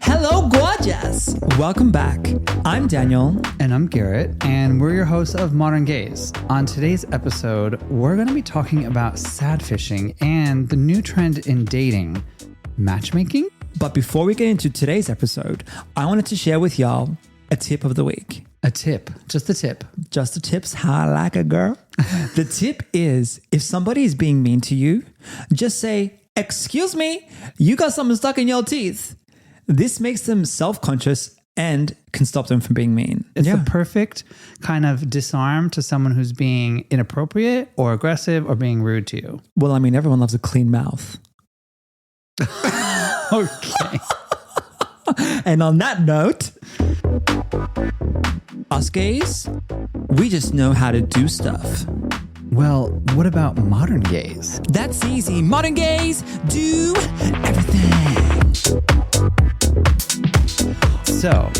Hello, gorgeous! Welcome back. I'm Daniel. And I'm Garet, and we're your hosts of Modern Gaze. On today's episode, we're going to be talking about sad fishing and the new trend in dating, matchmaking. But before we get into today's episode, I wanted to share with y'all a tip of the week. A tip, just a tip. Just the tips, how I like a girl. The tip is, if somebody is being mean to you, just say, "Excuse me, you got something stuck in your teeth." This makes them self-conscious and can stop them from being mean. It's the perfect kind of disarm to someone who's being inappropriate or aggressive or being rude to you. Well, I mean, everyone loves a clean mouth. Okay. And on that note, us gays, we just know how to do stuff. Well, what about modern gays? That's easy. Modern gays do everything. So,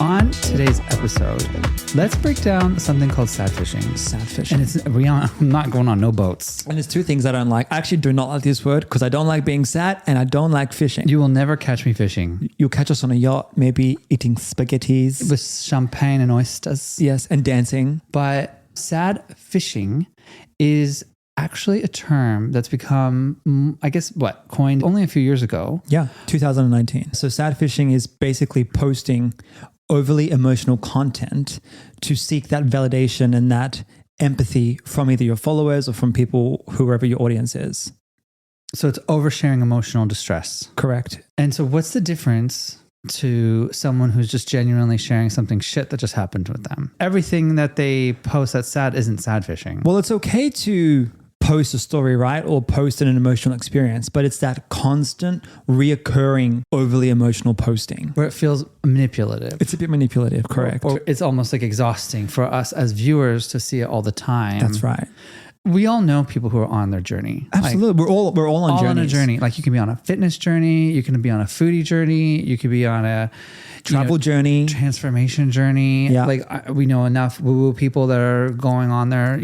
on today's episode, let's break down something called sad fishing. Sad fishing. And I'm not going on no boats. And there's two things I don't like. I actually do not like this word because I don't like being sad and I don't like fishing. You will never catch me fishing. You'll catch us on a yacht, maybe eating spaghettis. With champagne and oysters. Yes, and dancing. But sad fishing is actually a term that's become, coined only a few years ago. Yeah, 2019. So sad fishing is basically posting overly emotional content to seek that validation and that empathy from either your followers or from people, whoever your audience is. So it's oversharing emotional distress. Correct. And so what's the difference to someone who's just genuinely sharing something shit that just happened with them? Everything that they post that's sad isn't sad fishing. Well, it's okay to post a story, right? Or post an emotional experience, but it's that constant, reoccurring, overly emotional posting. Where it feels manipulative. It's a bit manipulative, correct. Or it's almost like exhausting for us as viewers to see it all the time. That's right. We all know people who are on their journey. Absolutely. Like, we're all on journeys. On a journey. Like you can be on a fitness journey, you can be on a foodie journey, you could be on a travel journey, transformation journey. Yeah. Like we know enough woo-woo people that are going on their,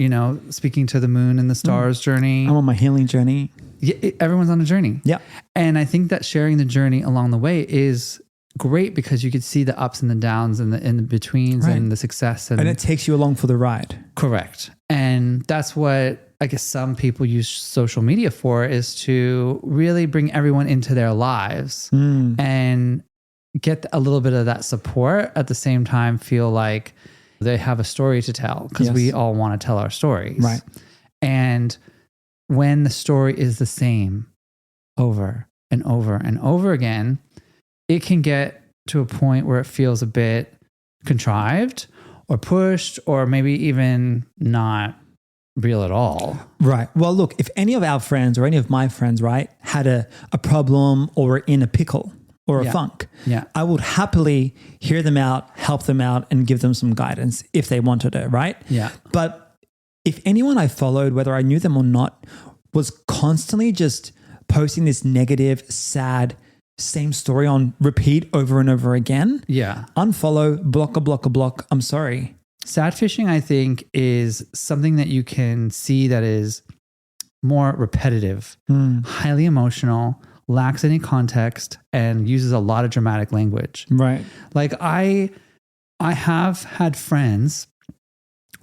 speaking to the moon and the stars journey. I'm on my healing journey. Yeah, everyone's on a journey. Yeah. And I think that sharing the journey along the way is great because you could see the ups and the downs and the in-betweens and the success. And it takes you along for the ride. Correct. And that's what I guess some people use social media for, is to really bring everyone into their lives and get a little bit of that support, at the same time feel like they have a story to tell, because we all want to tell our stories. Right. And when the story is the same over and over and over again, it can get to a point where it feels a bit contrived or pushed, or maybe even not real at all. Right. Well, look, if any of our friends or any of my friends, right, had a problem or were in a pickle or a funk, I would happily hear them out, help them out, and give them some guidance if they wanted it, right? Yeah. But if anyone I followed, whether I knew them or not, was constantly just posting this negative, sad, same story on repeat over and over again. Yeah. Unfollow, block. I'm sorry. Sad fishing, I think, is something that you can see that is more repetitive, highly emotional, lacks any context, and uses a lot of dramatic language. Right. Like I have had friends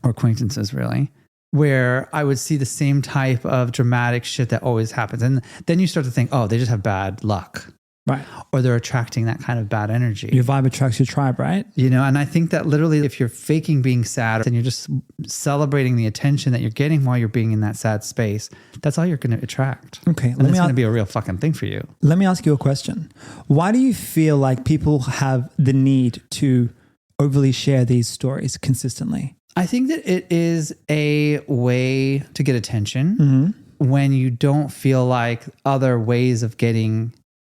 or acquaintances really, where I would see the same type of dramatic shit that always happens. And then you start to think, oh, they just have bad luck. Right. Or they're attracting that kind of bad energy. Your vibe attracts your tribe, right? And I think that literally if you're faking being sad, then you're just celebrating the attention that you're getting while you're being in that sad space. That's all you're going to attract. Okay. And it's going to be a real fucking thing for you. Let me ask you a question. Why do you feel like people have the need to overly share these stories consistently? I think that it is a way to get attention when you don't feel like other ways of getting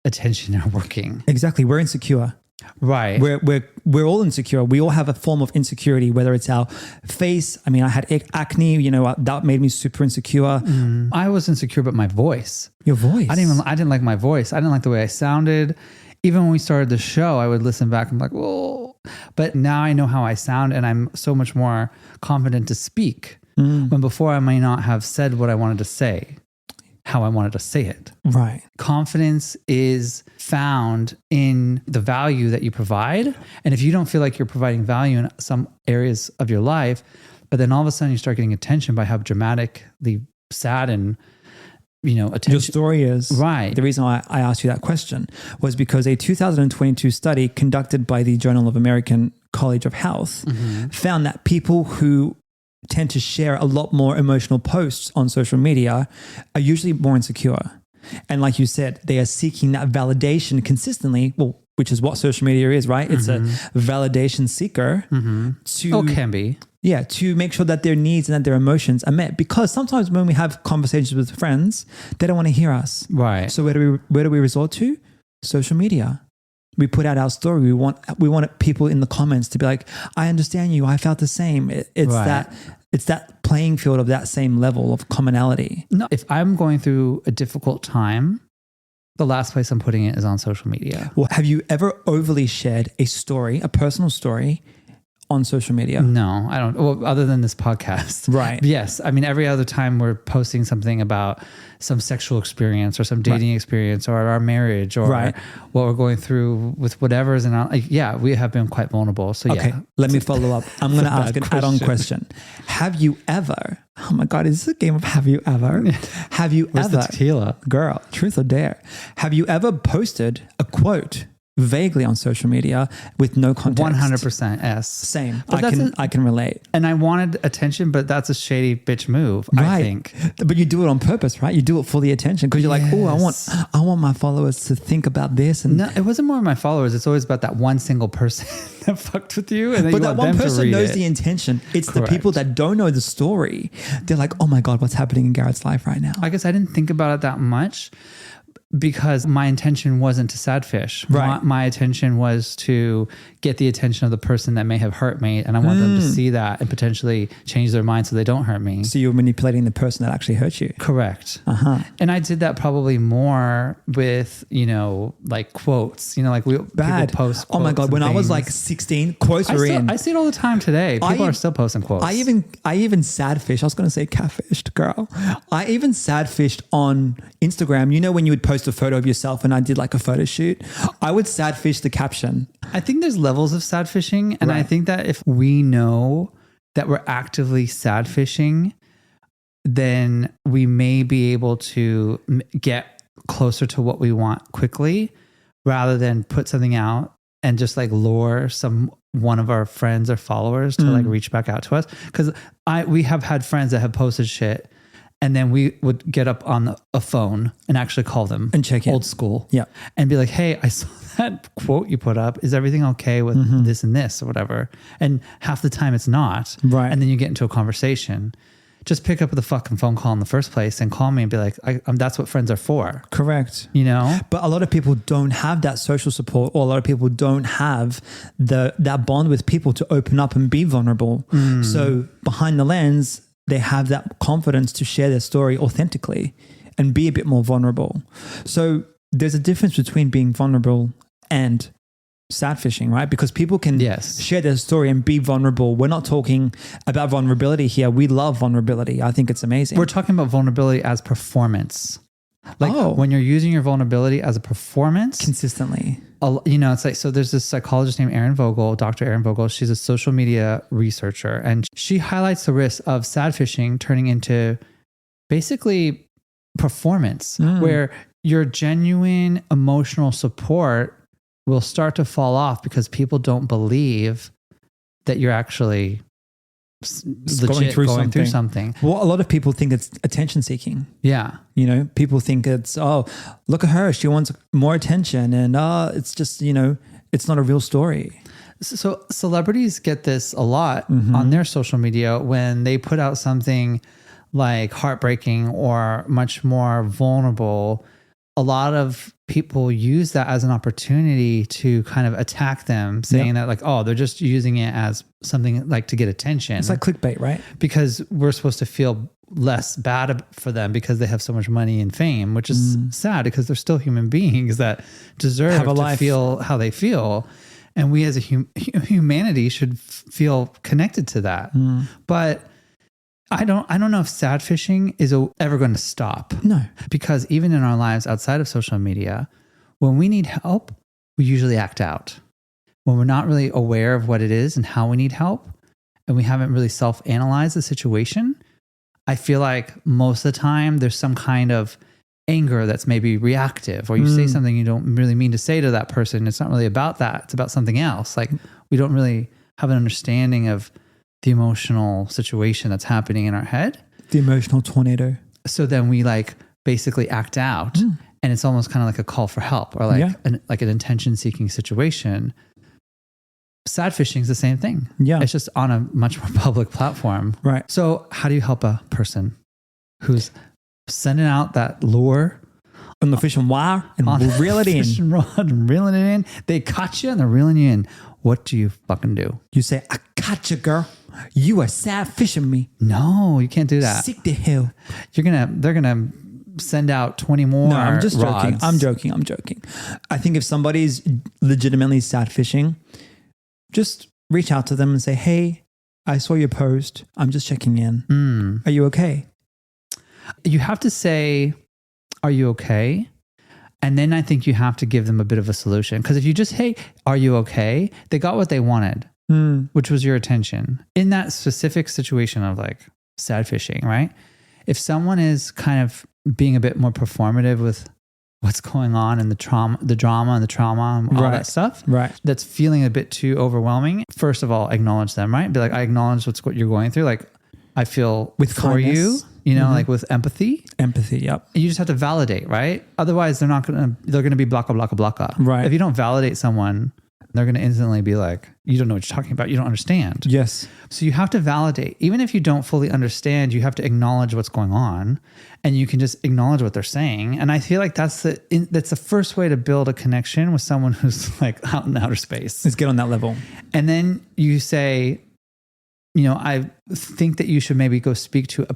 attention are working. Exactly. We're insecure. Right. We're all insecure. We all have a form of insecurity, whether it's our face. I mean, I had acne, that made me super insecure. I was insecure about my voice. Your voice. I didn't like my voice. I didn't like the way I sounded. Even when we started the show, I would listen back and be like, whoa. But now I know how I sound and I'm so much more confident to speak. When before I might not have said what I wanted to say. how I wanted to say it. Right. Confidence is found in the value that you provide. And if you don't feel like you're providing value in some areas of your life, but then all of a sudden you start getting attention by how dramatically sad and, attention. Your story is. Right. The reason why I asked you that question was because a 2022 study conducted by the Journal of American College of Health found that people who tend to share a lot more emotional posts on social media are usually more insecure. And like you said, they are seeking that validation consistently, which is what social media is, right? It's a validation seeker Can be. Yeah, to make sure that their needs and that their emotions are met. Because sometimes when we have conversations with friends, they don't want to hear us. Right. So where do we resort to? Social media. We put out our story. We want people in the comments to be like, I understand you. I felt the same. It's that playing field of that same level of commonality. No, if I'm going through a difficult time, the last place I'm putting it is on social media. Well, have you ever overly shared a personal story on social media? No, I don't. Well, other than this podcast. Right. Yes. I mean, every other time we're posting something about some sexual experience or some dating experience or our marriage or what we're going through with whatever's in our, we have been quite vulnerable. So okay, let me follow up. I'm going to ask an add-on question. Have you ever, oh my God, is this a game of have you ever? Have you Where's ever, the tequila? Girl, truth or dare, have you ever posted a quote vaguely on social media with no context? 100% yes. Same. But I can relate. And I wanted attention, but that's a shady bitch move, Right. I think. But you do it on purpose, right? You do it for the attention because you're like, oh, I want my followers to think about this. And no, it wasn't more of my followers. It's always about that one single person that fucked with you. And then but you that want one them person to read knows it. the intention. It's Correct. the people that don't know the story. They're like, oh my God, what's happening in Garet's life right now? I guess I didn't think about it that much because my intention wasn't to sadfish. Right. My intention was to get the attention of the person that may have hurt me. And I want them to see that and potentially change their mind so they don't hurt me. So you're manipulating the person that actually hurt you. Correct. And I did that probably more with, like quotes, like people post quotes. Oh my God. When I was things. like 16, quotes were in. I see it all the time today. People are still posting quotes. I even sadfished. I was going to say catfished, girl. I even sadfished on Instagram. You know, when you would post a photo of yourself and I did like a photo shoot, I would sadfish the caption. I think there's levels of sad fishing. And I think that if we know that we're actively sad fishing, then we may be able to get closer to what we want quickly rather than put something out and just like lure one of our friends or followers to like reach back out to us. Because we have had friends that have posted shit and then we would get up on a phone and actually call them and check in. Old school. Yeah. And be like, hey, I saw that quote you put up. Is everything okay with this and this or whatever? And half the time it's not. Right. And then you get into a conversation. Just pick up the fucking phone call in the first place and call me and be like, that's what friends are for. Correct. But a lot of people don't have that social support, or a lot of people don't have that bond with people to open up and be vulnerable. So behind the lens, they have that confidence to share their story authentically and be a bit more vulnerable. So there's a difference between being vulnerable and sad fishing, right? Because people can share their story and be vulnerable. We're not talking about vulnerability here. We love vulnerability. I think it's amazing. We're talking about vulnerability as performance. Like when you're using your vulnerability as a performance consistently, it's like, so there's this psychologist named Dr. Erin Vogel. She's a social media researcher, and she highlights the risk of sad fishing turning into basically performance, where your genuine emotional support will start to fall off because people don't believe that you're actually legit going through something. Well, a lot of people think it's attention seeking. Yeah. People think it's, look at her. She wants more attention. And it's just, it's not a real story. So celebrities get this a lot on their social media when they put out something like heartbreaking or much more vulnerable. A lot of people use that as an opportunity to kind of attack them, saying that like, they're just using it as something like to get attention. It's like clickbait, right? Because we're supposed to feel less bad for them because they have so much money and fame, which is sad because they're still human beings that deserve to feel how they feel. And we as a humanity should feel connected to that. But I don't know if sad fishing is ever going to stop. No. Because even in our lives outside of social media, when we need help, we usually act out. When we're not really aware of what it is and how we need help, and we haven't really self-analyzed the situation, I feel like most of the time there's some kind of anger that's maybe reactive, or you say something you don't really mean to say to that person. It's not really about that. It's about something else. Like we don't really have an understanding of the emotional situation that's happening in our head. The emotional tornado. So then we like basically act out, and it's almost kind of like a call for help, or like an intention-seeking situation. Sad fishing is the same thing. Yeah. It's just on a much more public platform. Right. So how do you help a person who's sending out that lure on the fishing wire and reel it in? Fishing rod and reeling it in. They caught you and they're reeling you in. What do you fucking do? You say, I caught you, girl. You are sad fishing me. No, you can't do that. Sick to hell. They're gonna send out 20 more. No, I'm just joking. rods. I'm joking. I think if somebody's legitimately sad fishing, just reach out to them and say, hey, I saw your post. I'm just checking in. Are you okay? You have to say, are you okay? And then I think you have to give them a bit of a solution. Because if you just, hey, are you okay? They got what they wanted, which was your attention. In that specific situation of like sad fishing, right? If someone is kind of being a bit more performative with what's going on and the drama and all that stuff, right? That's feeling a bit too overwhelming. First of all, acknowledge them, right? Be like, I acknowledge what you're going through. Like, I feel with for kindness. you know, like with empathy. Empathy, yep. You just have to validate, right? Otherwise, they're going to be blocka. Right. If you don't validate someone, they're going to instantly be like, you don't know what you're talking about. You don't understand. Yes. So you have to validate. Even if you don't fully understand, you have to acknowledge what's going on, and you can just acknowledge what they're saying. And I feel like that's the first way to build a connection with someone who's like out in outer space. Let's get on that level. And then you say, you know, I think that you should maybe go speak to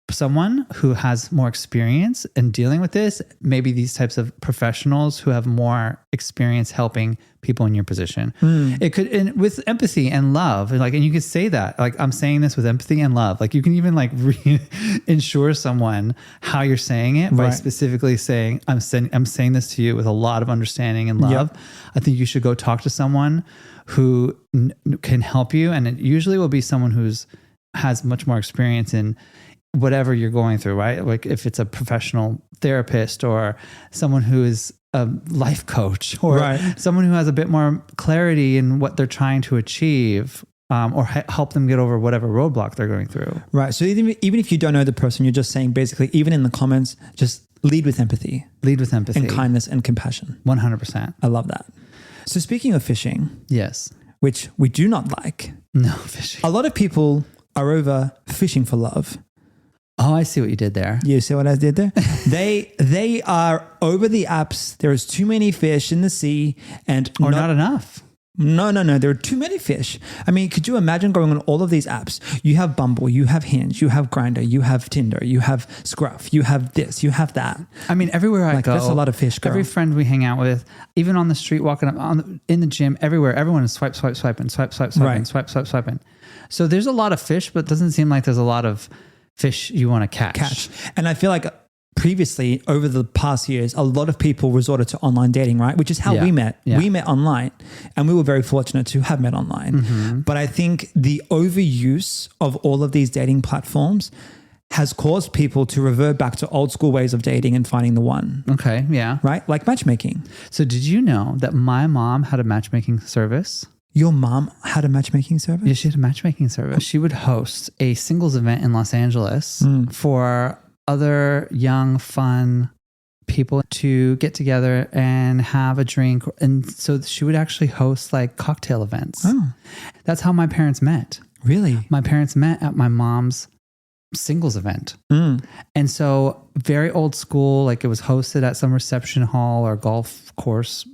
someone who has more experience in dealing with this. Maybe these types of professionals who have more experience helping people in your position. It could, and with empathy and love, and you could say that, like, I'm saying this with empathy and love. Like, you can even like ensure someone how you're saying it by specifically saying, I'm saying this to you with a lot of understanding and love. Yep. I think you should go talk to someone who can help you. And it usually will be someone has much more experience in whatever you're going through, right? Like if it's a professional therapist or someone who is a life coach or someone who has a bit more clarity in what they're trying to achieve, or help them get over whatever roadblock they're going through. Right. So even if you don't know the person, you're just saying basically, even in the comments, just lead with empathy. Lead with empathy. And kindness and compassion. 100%. I love that. So speaking of fishing. Yes. Which we do not like. No, fishing. A lot of people are over fishing for love. Oh, I see what you did there. You see what I did there? They are over the apps. There is too many fish in the sea, or not enough. No. There are too many fish. I mean, could you imagine going on all of these apps? You have Bumble, you have Hinge, you have Grindr, you have Tinder, you have Scruff, you have this, you have that. I mean, everywhere I go, that's a lot of fish, girl. Every friend we hang out with, even on the street, walking up, in the gym, everywhere, everyone is swiping. So there's a lot of fish, but it doesn't seem like there's a lot of fish you want to catch. And I feel like previously, over the past years, a lot of people resorted to online dating, right? Which is how we met. Yeah. We met online, and we were very fortunate to have met online. Mm-hmm. But I think the overuse of all of these dating platforms has caused people to revert back to old school ways of dating and finding the one. Okay, yeah. Right? Like matchmaking. So did you know that my mom had a matchmaking service? Your mom had a matchmaking service? Yeah, she had a matchmaking service. She would host a singles event in Los Angeles for other young, fun people to get together and have a drink. And so she would actually host like cocktail events. Oh. That's how my parents met. Really? My parents met at my mom's singles event. And so very old school, like it was hosted at some reception hall or golf course,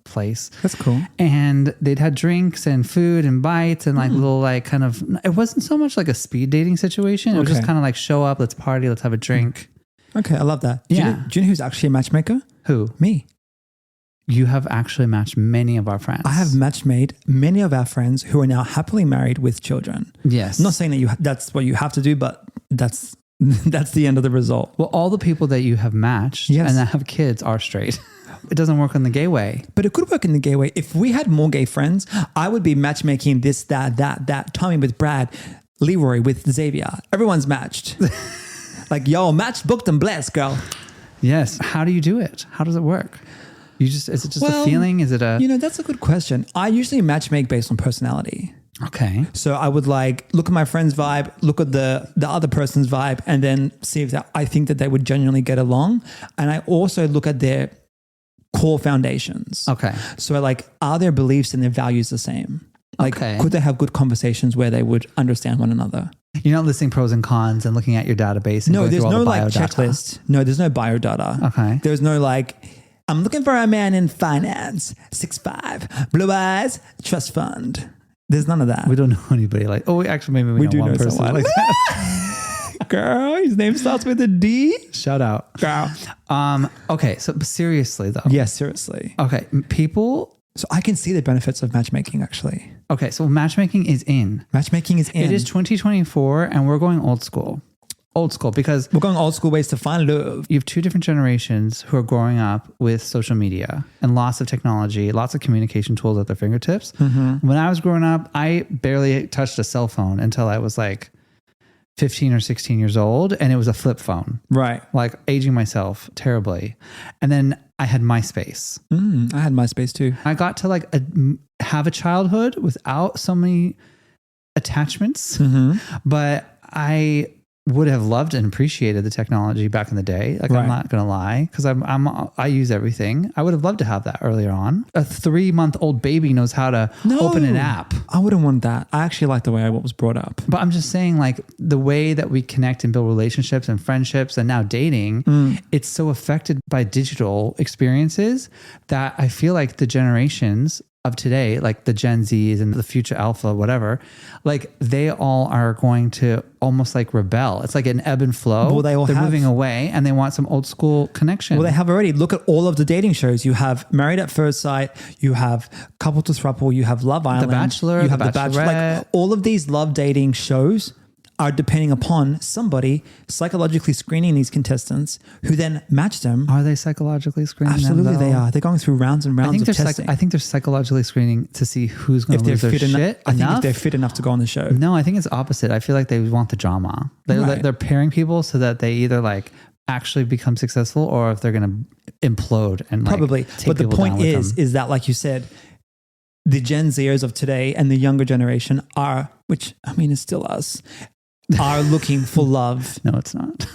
place. That's cool. And they'd had drinks and food and bites and like little like kind of, it wasn't so much like a speed dating situation. It was just kind of like show up, let's party, let's have a drink. Okay. I love that. Do you know who's actually a matchmaker? Who? Me. you have actually matched many of our friends. I have match-made many of our friends who are now happily married with children. Yes. I'm not saying that that's what you have to do, but that's the end of the result. Well, all the people that you have matched Yes. and that have kids are straight. It doesn't work in the gay way. But it could work in the gay way. If we had more gay friends, I would be matchmaking this, that. Tommy with Brad, Leroy with Xavier. Everyone's matched. Like, yo, matched, booked, and blessed, girl. Yes. How do you do it? How does it work? Is it just a feeling? Is it a... That's a good question. I usually matchmake based on personality. Okay. So I would like look at my friend's vibe, look at the other person's vibe, and then see if I think that they would genuinely get along. And I also look at their core foundations. Okay. So like, are their beliefs and their values the same? Like, Okay. could they have good conversations where they would understand one another? You're not listing pros and cons and looking at your database and No, going there's through all no the like biodata. checklist. No, there's no biodata. Okay. There's no like, I'm looking for a man in finance, 6'5", blue eyes, trust fund. There's none of that. We don't know anybody like... Oh, actually, maybe we know one person someone. like that. Girl, his name starts with a D. Shout out. Girl. Okay, so seriously though. Yes, seriously. Okay, people... So I can see the benefits of matchmaking actually. Okay, so matchmaking is in. Matchmaking is in. It is 2024 and we're going old school. Old school because We're going old school ways to find love. you have two different generations who are growing up with social media and lots of technology, lots of communication tools at their fingertips. Mm-hmm. When I was growing up, I barely touched a cell phone until I was like 15 or 16 years old, and it was a flip phone. Right. Like aging myself terribly. And then I had MySpace. I had MySpace too. I got to like have a childhood without so many attachments, but I would have loved and appreciated the technology back in the day. Like, Right. I'm not going to lie, because I use everything. I would have loved to have that earlier on. A 3-month-old baby knows how to open an app. I wouldn't want that. I actually like the way I was brought up. But I'm just saying, like, the way that we connect and build relationships and friendships and now dating, it's so affected by digital experiences that I feel like the generations of today, like the Gen Zs and the future alpha, whatever, like they all are going to almost like rebel. It's like an ebb and flow. Well, they're moving away and they want some old school connection. Well, they have already. Look at all of the dating shows. You have Married at First Sight. You have Couple to Throuple. You have Love Island. Bachelor, You have The The Bachelor. Like Bachelorette. all of these love dating shows are depending upon somebody psychologically screening these contestants who then match them. Are they psychologically screening Absolutely, them, though? they are. They're going through rounds and rounds of testing. I think they're psychologically screening to see who's going if to they're lose their fit shit enough, I think enough. if they're fit enough to go on the show. No, I think it's opposite. I feel like they want the drama. Right. They're pairing people so that they either like actually become successful or if they're going to implode and like Probably. take But the people point down with them. is that, like you said, the Gen Zers of today and the younger generation are, which I mean is still us, are looking for love. No, it's not.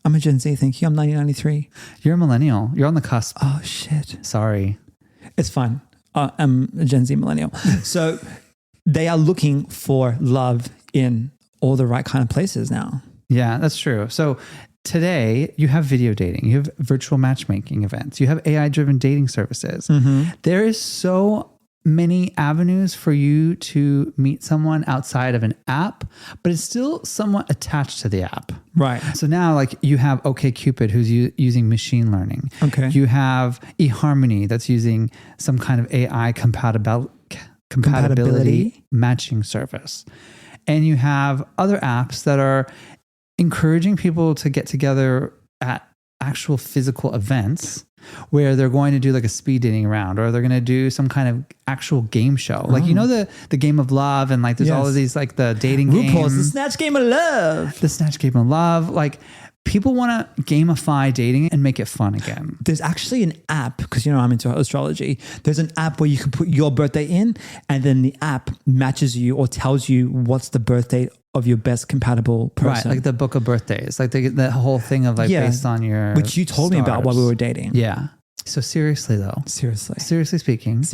I'm a Gen Z, thank you. I'm 1993. You're a millennial. You're on the cusp. Oh, shit. Sorry. It's fine. I'm a Gen Z millennial. So they are looking for love in all the right kind of places now. Yeah, that's true. So today you have video dating, you have virtual matchmaking events, you have AI-driven dating services. There is so many avenues for you to meet someone outside of an app, but it's still somewhat attached to the app. Right. So now like you have OkCupid who's using machine learning. Okay. You have eHarmony that's using some kind of AI compatibility matching service. And you have other apps that are encouraging people to get together at actual physical events where they're going to do like a speed dating round or they're going to do some kind of actual game show. Like, you know, the game of love and like there's all of these like the dating RuPaul's The games. Snatch Game of Love. The Snatch Game of Love. Like people want to gamify dating and make it fun again. There's actually an app, because you know I'm into astrology. There's an app where you can put your birthday in and then the app matches you or tells you what's the birthday of your best compatible person. Right, like the book of birthdays, like the whole thing of like based on your which you told me about while we were dating. Yeah. So seriously though, seriously speaking,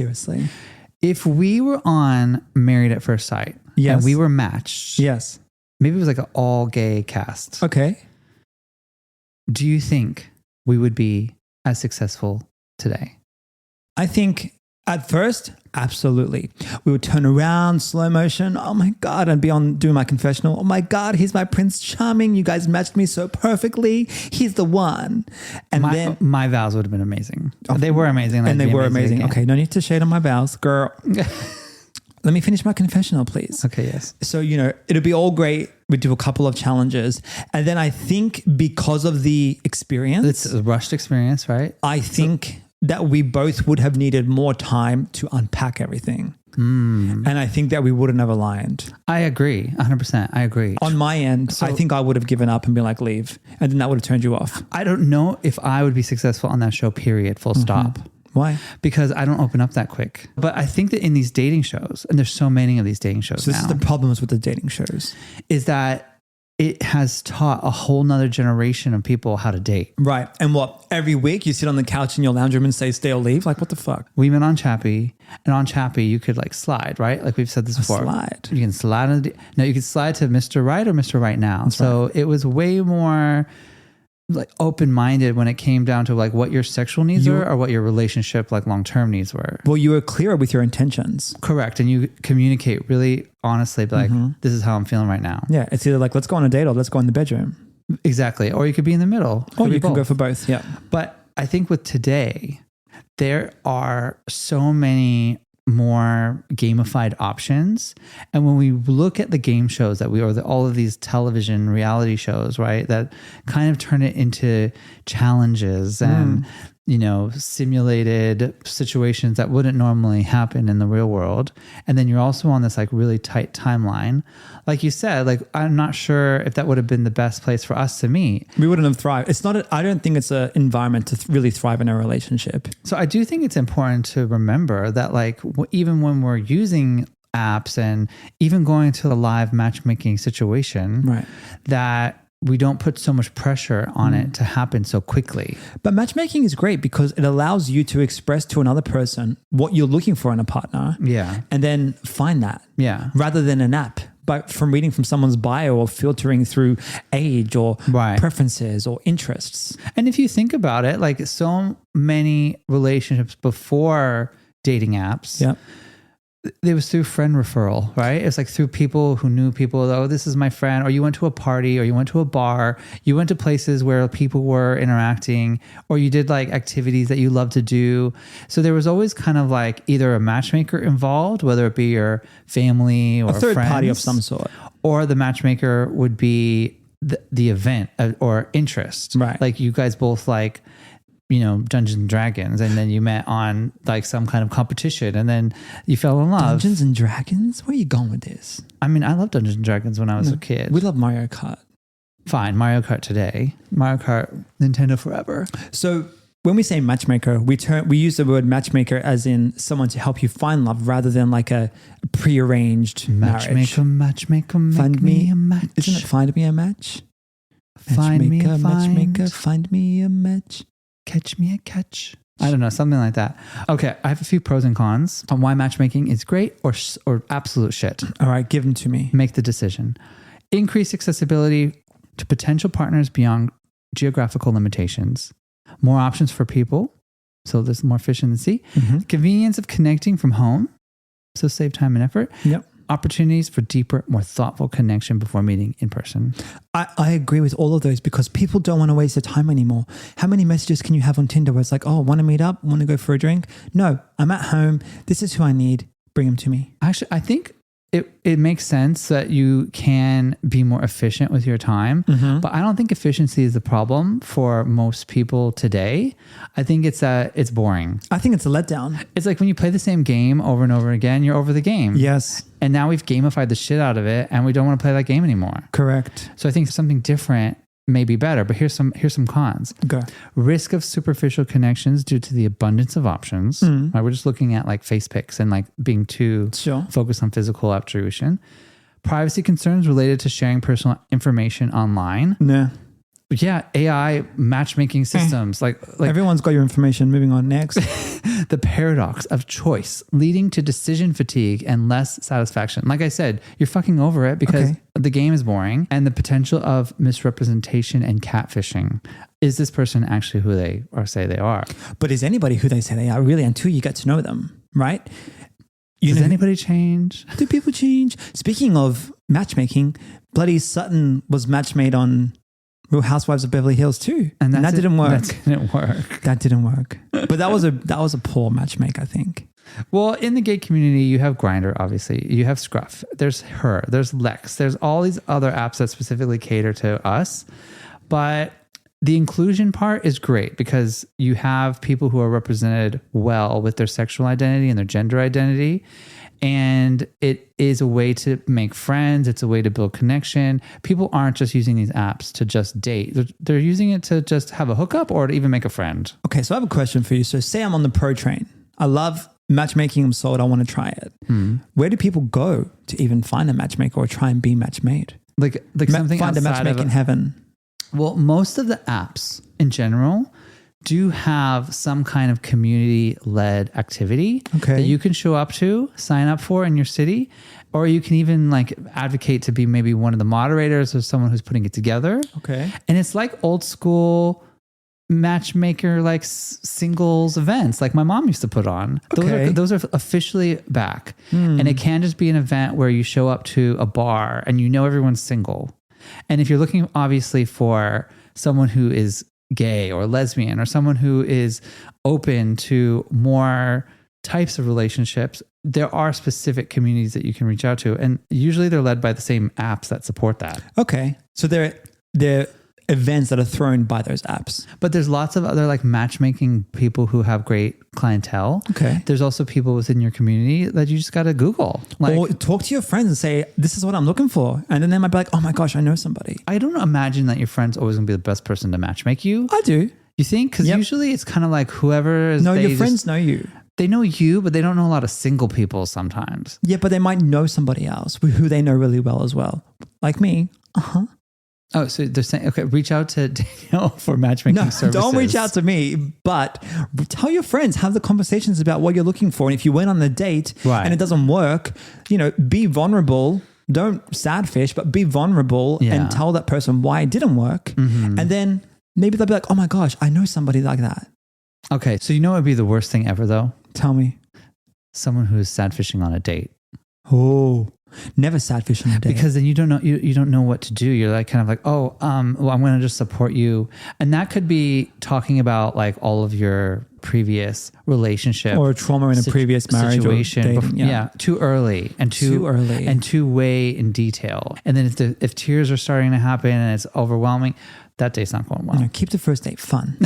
if we were on Married at First Sight and we were matched, maybe it was like an all gay cast. Okay. Do you think we would be as successful today? I think At first, absolutely. We would turn around, slow motion. Oh my God, I'd be on doing my confessional. Oh my God, he's my Prince Charming. You guys matched me so perfectly. He's the one. And then my vows would have been amazing. They were amazing. And they were amazing. Okay, no need to shade on my vows, girl. Let me finish my confessional, please. Okay, yes. So, it'll be all great. We do a couple of challenges. And then I think because of the experience. It's a rushed experience, right? I think that we both would have needed more time to unpack everything. And I think that we wouldn't have aligned. I agree. 100%. I agree. On my end, I think I would have given up and been like, leave. And then that would have turned you off. I don't know if I would be successful on that show, period, full stop. Why? Because I don't open up that quick. But I think that in these dating shows, and there's so many of these dating shows so this now, is the problems with the dating shows. Is that it has taught a whole nother generation of people how to date. Right. And what? Every week you sit on the couch in your lounge room and say, stay or leave? Like, what the fuck? We met on Chappie, and on Chappie you could like slide, right? Like we've said this before. Slide. You can slide. You can slide to Mr. Right or Mr. Right Now. That's so right. It was way more like open-minded when it came down to like what your sexual needs were or what your relationship like long-term needs were. Well, you were clearer with your intentions. Correct. And you communicate really honestly, like, this is how I'm feeling right now. Yeah. It's either like, let's go on a date or let's go in the bedroom. Exactly. Or you could be in the middle. Or you can go for both. Yeah. But I think with today, there are so many more gamified options. And when we look at the game shows that all of these television reality shows, right, that kind of turn it into challenges and, simulated situations that wouldn't normally happen in the real world. And then you're also on this like really tight timeline. Like you said, like, I'm not sure if that would have been the best place for us to meet. We wouldn't have thrived. I don't think it's an environment to really thrive in a relationship. So I do think it's important to remember that like, even when we're using apps and even going to a live matchmaking situation, right, that we don't put so much pressure on it to happen so quickly. But matchmaking is great because it allows you to express to another person what you're looking for in a partner. Yeah. And then find that. Yeah. Rather than an app. But from reading from someone's bio or filtering through age or preferences or interests. And if you think about it, like so many relationships before dating apps, it was through friend referral, right? It's like through people who knew people. Oh, this is my friend. Or you went to a party, or you went to a bar. You went to places where people were interacting, or you did like activities that you love to do. So there was always kind of like either a matchmaker involved, whether it be your family or a third friends, party of some sort, or the matchmaker would be the event or interest. Right. Like you guys both like, Dungeons and Dragons, and then you met on like some kind of competition, and then you fell in love. Dungeons and Dragons? Where are you going with this? I mean, I loved Dungeons and Dragons when I was a kid. We love Mario Kart. Fine, Mario Kart today. Mario Kart, Nintendo forever. So when we say matchmaker, we use the word matchmaker as in someone to help you find love rather than like a prearranged marriage. Matchmaker, find me a match. Isn't it find me a match? Find me a matchmaker, find me a match. Catch me a catch. I don't know, something like that. Okay, I have a few pros and cons on why matchmaking is great or absolute shit. All right, give them to me. Make the decision. Increased accessibility to potential partners beyond geographical limitations. More options for people, so there's more efficiency. Convenience of connecting from home, so save time and effort. Yep. Opportunities for deeper, more thoughtful connection before meeting in person. I agree with all of those because people don't want to waste their time anymore. How many messages can you have on Tinder where it's like, oh, want to meet up? Want to go for a drink? No, I'm at home. This is who I need. Bring them to me. Actually, I think it makes sense that you can be more efficient with your time, but I don't think efficiency is the problem for most people today. I think it's boring. I think it's a letdown. It's like when you play the same game over and over again, you're over the game. Yes. And now we've gamified the shit out of it and we don't want to play that game anymore. Correct. So I think something different may be better, but here's some cons. Go. Risk of superficial connections due to the abundance of options. Right? We're just looking at like face pics and like being too focused on physical attribution. Privacy concerns related to sharing personal information online. Yeah. Yeah, AI matchmaking systems. Like everyone's got your information. Moving on next. The paradox of choice leading to decision fatigue and less satisfaction. Like I said, you're fucking over it because the game is boring, and the potential of misrepresentation and catfishing. Is this person actually who they say they are? But is anybody who they say they are really until you get to know them? right? Does anybody change? Do people change? Speaking of matchmaking, bloody Sutton was matchmade on Real Housewives of Beverly Hills too, and that didn't work. That didn't work. That didn't work. But that was a poor matchmake, I think. Well, in the gay community, you have Grindr, obviously. You have Scruff. There's Her. There's Lex. There's all these other apps that specifically cater to us. But the inclusion part is great because you have people who are represented well with their sexual identity and their gender identity. And it is a way to make friends. It's a way to build connection. People aren't just using these apps to just date. They're using it to just have a hookup or to even make a friend. Okay, so I have a question for you. So say I'm on the pro train. I love matchmaking. I'm sold. I want to try it. Where do people go to even find a matchmaker or try and be matchmade? Like something find a matchmaker in heaven. Well, most of the apps in general do have some kind of community-led activity that you can show up to, sign up for in your city, or you can even like advocate to be maybe one of the moderators or someone who's putting it together. Okay. And it's like old school matchmaker, like singles events like my mom used to put on. Those are officially back. And it can just be an event where you show up to a bar and you know everyone's single. And if you're looking obviously for someone who is gay or lesbian or someone who is open to more types of relationships, there are specific communities that you can reach out to. And usually they're led by the same apps that support that. Okay. So they're events that are thrown by those apps. But there's lots of other like matchmaking people who have great clientele. Okay. There's also people within your community that you just got to Google. Or talk to your friends and say, this is what I'm looking for. And then they might be like, oh my gosh, I know somebody. I don't imagine that your friend's always going to be the best person to matchmake you. I do. You think? Because usually it's kind of like whoever is... No, your friends know you. They know you, but they don't know a lot of single people sometimes. Yeah, but they might know somebody else who they know really well as well. Like me. Oh, so they're saying, okay, reach out to Daniel for matchmaking services. Don't reach out to me, but tell your friends, have the conversations about what you're looking for. And if you went on a date and it doesn't work, be vulnerable. Don't sadfish, but be vulnerable and tell that person why it didn't work. And then maybe they'll be like, oh my gosh, I know somebody like that. Okay, so you know what would be the worst thing ever though? Tell me. Someone who is sadfishing on a date. Oh, never sadfish on a date. Because then you don't know you don't know what to do. You're like kind of like, well, I'm going to just support you. And that could be talking about like all of your previous relationship or trauma in a previous marriage situation. Or dating, too early and too way in detail. And then if tears are starting to happen and it's overwhelming, that date's not going well. Keep the first date fun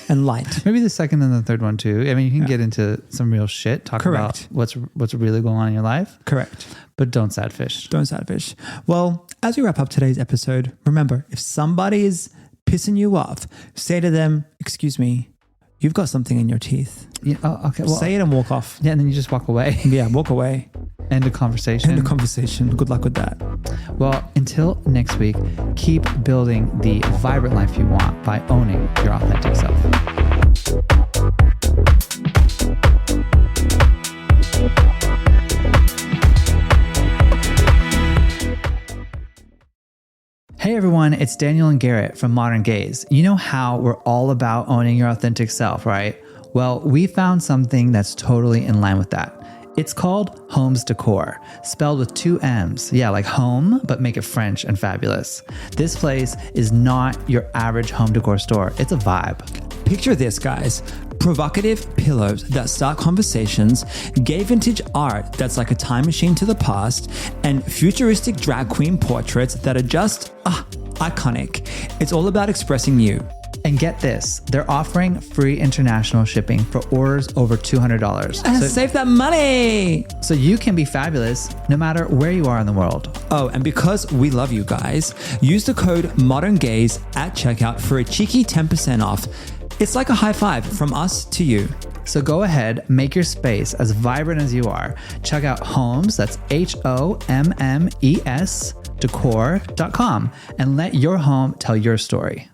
and light. Maybe the second and the third one too. I mean, you can get into some real shit, talk about what's really going on in your life. Correct. But don't sadfish. Don't sadfish. Well, as we wrap up today's episode, remember, if somebody is pissing you off, say to them, excuse me, you've got something in your teeth. Yeah. Oh, okay. Well, say it and walk off. Yeah, and then you just walk away. Yeah, walk away. End of conversation. End of conversation. Good luck with that. Well, until next week, keep building the vibrant life you want by owning your authentic self. Hey everyone, it's Daniel and Garet from Modern Gaze. You know how we're all about owning your authentic self, right? Well, we found something that's totally in line with that. It's called Homes Decor, spelled with 2 M's. Yeah, like home, but make it French and fabulous. This place is not your average home decor store. It's a vibe. Picture this, guys. Provocative pillows that start conversations, gay vintage art that's like a time machine to the past, and futuristic drag queen portraits that are just iconic. It's all about expressing you. And get this, they're offering free international shipping for orders over $200. And save that money! So you can be fabulous no matter where you are in the world. Oh, and because we love you guys, use the code ModernGaze at checkout for a cheeky 10% off. It's like a high five from us to you. So go ahead, make your space as vibrant as you are. Check out Homes, that's HOMMES, decor.com, and let your home tell your story.